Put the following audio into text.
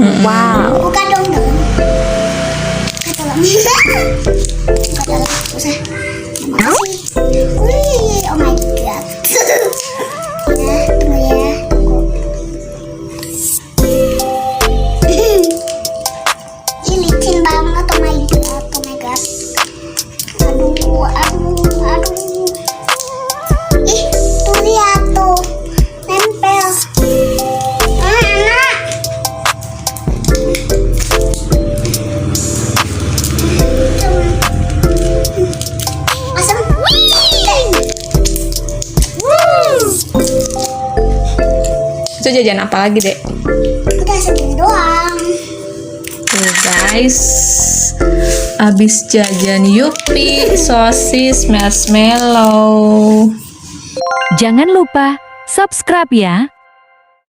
Wow. Buka dong dong. Buka dalam. Buka dalam. Usah. Makasih. Wih, oh my god. Ya, tunggu ya. Ini licin banget. Oh my god. Oh my god. Aduh, aduh, aduh. Ih, tuh lihat tuh. Nempel. Anak. Asam. Itu jajan apa lagi, Dek? Udah segini doang. Tuh guys, abis jajan Yupi, sosis, marshmallow. Jangan lupa subscribe ya.